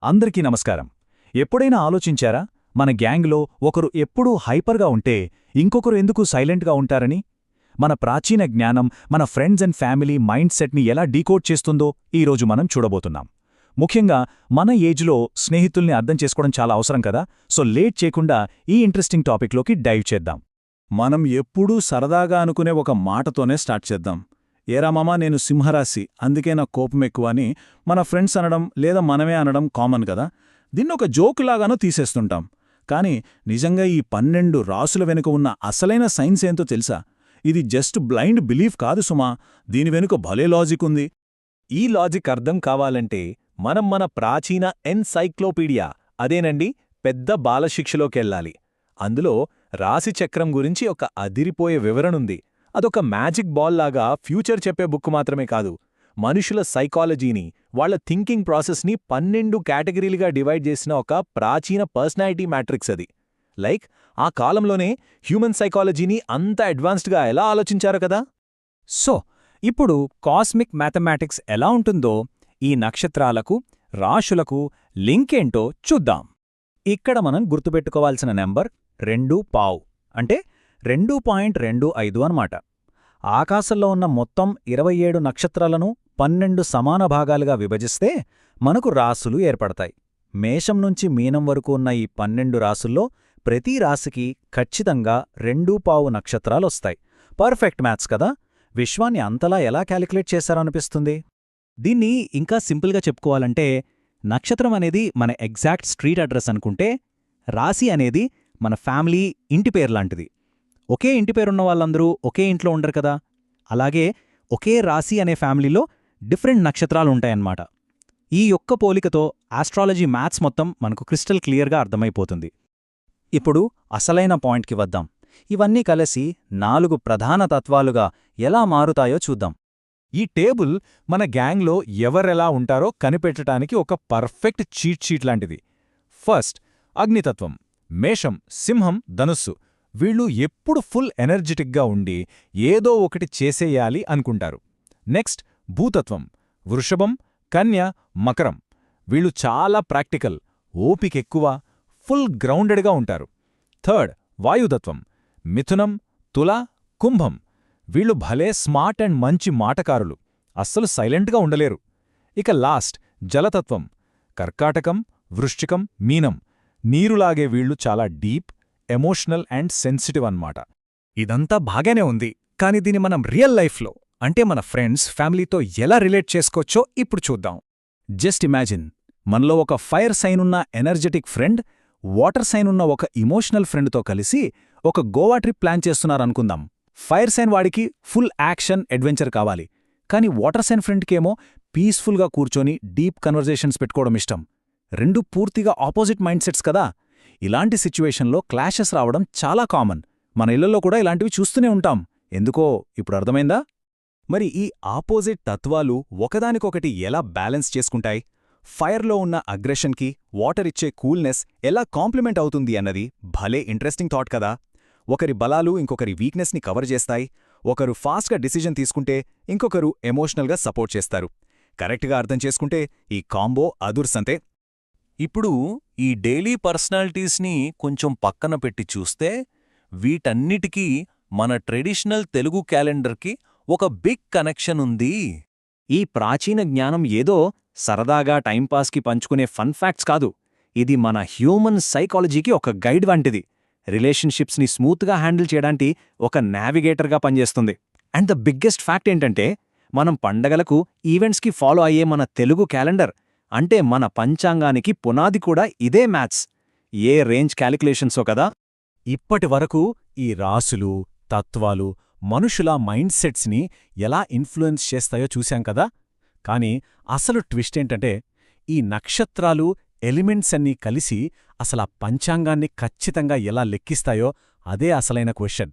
అందరికీ నమస్కారం. ఎప్పుడైనా ఆలోచించారా మన గ్యాంగ్లో ఒకరు ఎప్పుడూ హైపర్గా ఉంటే ఇంకొకరు ఎందుకు సైలెంట్గా ఉంటారని? మన ప్రాచీన జ్ఞానం మన ఫ్రెండ్స్ అండ్ ఫ్యామిలీ మైండ్ సెట్ని ఎలా డీకోడ్ చేస్తుందో ఈరోజు మనం చూడబోతున్నాం. ముఖ్యంగా మన ఏజ్లో స్నేహితుల్ని అర్థం చేసుకోవడం చాలా అవసరం కదా. సో లేట్ చేయకుండా ఈ ఇంట్రెస్టింగ్ టాపిక్లోకి డైవ్ చేద్దాం. మనం ఎప్పుడూ సరదాగా అనుకునే ఒక మాటతోనే స్టార్ట్ చేద్దాం. ఏరా మామా, నేను సింహరాశి, అందుకే నా కోపం ఎక్కువ అని మన ఫ్రెండ్స్ అనడం లేదా మనమే అనడం కామన్ కదా. దీన్ని ఒక జోకులాగానో తీసేస్తుంటాం. కానీ నిజంగా ఈ 12 రాసుల వెనుక ఉన్న అసలైన సైన్స్ ఏంతో తెలుసా? ఇది జస్ట్ బ్లైండ్ బిలీఫ్ కాదు సుమా, దీని వెనుక భలే లాజిక్ ఉంది. ఈ లాజిక్ అర్థం కావాలంటే మనం మన ప్రాచీన ఎన్సైక్లోపీడియా, అదేనండి పెద్ద బాలశిక్షలోకెళ్ళాలి. అందులో రాశిచక్రం గురించి ఒక అదిరిపోయే వివరణుంది. అదొక మ్యాజిక్ బాల్ లాగా ఫ్యూచర్ చెప్పే బుక్ మాత్రమే కాదు, మనుషుల సైకాలజీని, వాళ్ల థింకింగ్ ప్రాసెస్ని 12 కేటగిరీలుగా డివైడ్ చేసిన ఒక ప్రాచీన పర్సనాలిటీ మ్యాట్రిక్స్ అది. లైక్ ఆ కాలంలోనే హ్యూమన్ సైకాలజీని అంత అడ్వాన్స్డ్గా ఎలా ఆలోచించారు కదా. సో ఇప్పుడు కాస్మిక్ మ్యాథమెటిక్స్ ఎలా ఉంటుందో, ఈ నక్షత్రాలకు, రాశులకు లింకేంటో చూద్దాం. ఇక్కడ మనం గుర్తుపెట్టుకోవాల్సిన నెంబర్ 2 అంటే 2.25 అన్నమాట. ఆకాశంలో ఉన్న మొత్తం 27 నక్షత్రాలను 12 సమాన భాగాలుగా విభజిస్తే మనకు రాసులు ఏర్పడతాయి. మేషం నుంచి మీనం వరకు ఉన్న ఈ 12 రాసుల్లో ప్రతి రాశికి ఖచ్చితంగా 2 నక్షత్రాలొస్తాయి. పర్ఫెక్ట్ మ్యాథ్స్ కదా. విశ్వాన్ని అంతలా ఎలా క్యాలిక్యులేట్ చేశారనిపిస్తుంది? దీన్ని ఇంకా సింపుల్గా చెప్పుకోవాలంటే, నక్షత్రం అనేది మన ఎగ్జాక్ట్ స్ట్రీట్ అడ్రస్ అనుకుంటే, రాశి అనేది మన ఫ్యామిలీ ఇంటి పేర్లాంటిది. ఒకే ఇంటి పేరున్న వాళ్ళందరూ ఒకే ఇంట్లో ఉండరు కదా. అలాగే ఒకే రాశి అనే ఫ్యామిలీలో డిఫరెంట్ నక్షత్రాలుంటాయన్నమాట. ఈ యొక్క పోలికతో ఆస్ట్రాలజీ మ్యాథ్స్ మొత్తం మనకు క్రిస్టల్ క్లియర్గా అర్థమైపోతుంది. ఇప్పుడు అసలైన పాయింట్కి వద్దాం. ఇవన్నీ కలిసి 4 ప్రధాన తత్వాలుగా ఎలా మారుతాయో చూద్దాం. ఈ టేబుల్ మన గ్యాంగ్లో ఎవరెలా ఉంటారో కనిపెట్టడానికి ఒక పర్ఫెక్ట్ చీట్ షీట్ లాంటిది. ఫస్ట్, అగ్నితత్వం. మేషం, సింహం, ధనుస్సు. వీళ్ళు ఎప్పుడు ఫుల్ ఎనర్జెటిక్గా ఉండి ఏదో ఒకటి చేసేయాలి అనుకుంటారు. నెక్స్ట్, భూతత్వం. వృషభం, కన్య, మకరం. వీళ్ళు చాలా ప్రాక్టికల్, ఓపికెక్కువ, ఫుల్ గ్రౌండెడ్గా ఉంటారు. థర్డ్, వాయుతత్వం. మిథునం, తుల, కుంభం. వీళ్ళు భలే స్మార్ట్ అండ్ మంచి మాటకారులు, అస్సలు సైలెంట్గా ఉండలేరు. ఇక లాస్ట్, జలతత్వం. కర్కాటకం, వృశ్చికం, మీనం. నీరులాగే వీళ్ళు చాలా డీప్, ఎమోషనల్ అండ్ సెన్సిటివ్ అన్నమాట. ఇదంతా బాగానే ఉంది, కానీ దీన్ని మనం రియల్ లైఫ్లో, అంటే మన ఫ్రెండ్స్, ఫ్యామిలీతో ఎలా రిలేట్ చేసుకోవచ్చో ఇప్పుడు చూద్దాం. జస్ట్ ఇమాజిన్, మనలో ఒక ఫైర్ సైన్ ఉన్న ఎనర్జెటిక్ ఫ్రెండ్, వాటర్ సైన్ ఉన్న ఒక ఇమోషనల్ ఫ్రెండ్తో కలిసి ఒక గోవా ట్రిప్ ప్లాన్ చేస్తున్నారనుకుందాం. ఫైర్ సైన్ వాడికి ఫుల్ యాక్షన్, అడ్వెంచర్ కావాలి. కానీ వాటర్ సైన్ ఫ్రెండ్కేమో పీస్ఫుల్గా కూర్చొని డీప్ కన్వర్జేషన్స్ పెట్టుకోవడం ఇష్టం. రెండు పూర్తిగా ఆపోజిట్ మైండ్ సెట్స్ కదా. ఇలాంటి సిచ్యువేషన్లో క్లాషెస్ రావడం చాలా కామన్. మన ఇళ్లలో కూడా ఇలాంటివి చూస్తూనే ఉంటాం. ఎందుకో ఇప్పుడు అర్థమైందా? మరి ఈ ఆపోజిట్ తత్వాలు ఒకదానికొకటి ఎలా బ్యాలెన్స్ చేసుకుంటాయి? ఫైర్లో ఉన్న అగ్రెషన్కి వాటర్ ఇచ్చే కూల్నెస్ ఎలా కాంప్లిమెంట్ అవుతుంది అన్నది భలే ఇంట్రెస్టింగ్ థాట్ కదా. ఒకరి బలాలు ఇంకొకరి వీక్నెస్ని కవర్ చేస్తాయి. ఒకరు ఫాస్ట్గా డిసిజన్ తీసుకుంటే ఇంకొకరు ఎమోషనల్గా సపోర్ట్ చేస్తారు. కరెక్ట్గా అర్థం చేసుకుంటే ఈ కాంబో అదుర్సంతే. ఇప్పుడు ఈ డైలీ పర్సనాలిటీస్ని కొంచెం పక్కన పెట్టి చూస్తే, వీటన్నిటికీ మన ట్రెడిషనల్ తెలుగు క్యాలెండర్కి ఒక బిగ్ కనెక్షన్ ఉంది. ఈ ప్రాచీన జ్ఞానం ఏదో సరదాగా టైంపాస్కి పంచుకునే ఫన్ ఫ్యాక్ట్స్ కాదు. ఇది మన హ్యూమన్ సైకాలజీకి ఒక గైడ్ వంటిది. రిలేషన్షిప్స్ని స్మూత్గా హ్యాండిల్ చేయడానికి ఒక నావిగేటర్గా పనిచేస్తుంది. అండ్ ద బిగ్గెస్ట్ ఫ్యాక్ట్ ఏంటంటే, మనం పండగలకు, ఈవెంట్స్కి ఫాలో అయ్యే మన తెలుగు క్యాలెండర్, అంటే మన పంచాంగానికి పునాది కూడా ఇదే మ్యాథ్స్. ఏ రేంజ్ క్యాలిక్యులేషన్సో కదా. ఇప్పటివరకు ఈ రాసులు, తత్వాలు మనుషుల మైండ్ సెట్స్ని ఎలా ఇన్ఫ్లుయెన్స్ చేస్తాయో చూశాం కదా. కానీ అసలు ట్విస్ట్ ఏంటంటే, ఈ నక్షత్రాలు, ఎలిమెంట్స్ అన్నీ కలిసి అసలా పంచాంగాన్ని ఖచ్చితంగా ఎలా లెక్కిస్తాయో అదే అసలైన క్వశ్చన్.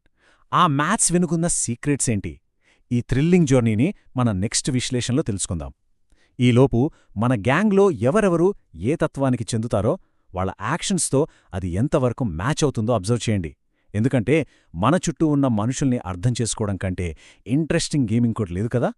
ఆ మ్యాథ్స్ వెనుకున్న సీక్రెట్స్ ఏంటి? ఈ థ్రిల్లింగ్ జర్నీని మన నెక్స్ట్ విశ్లేషణలో తెలుసుకుందాం. ఈలోపు మన గ్యాంగ్లో ఎవరెవరు ఏ తత్వానికి చెందుతారో వాళ్ల యాక్షన్స్తో అది ఎంతవరకు మ్యాచ్ అవుతుందో అబ్జర్వ్ చేయండి. ఎందుకంటే మన చుట్టూ ఉన్న మనుషుల్ని అర్థం చేసుకోవడం కంటే ఇంట్రెస్టింగ్ గేమింగ్ కూడా లేదు కదా.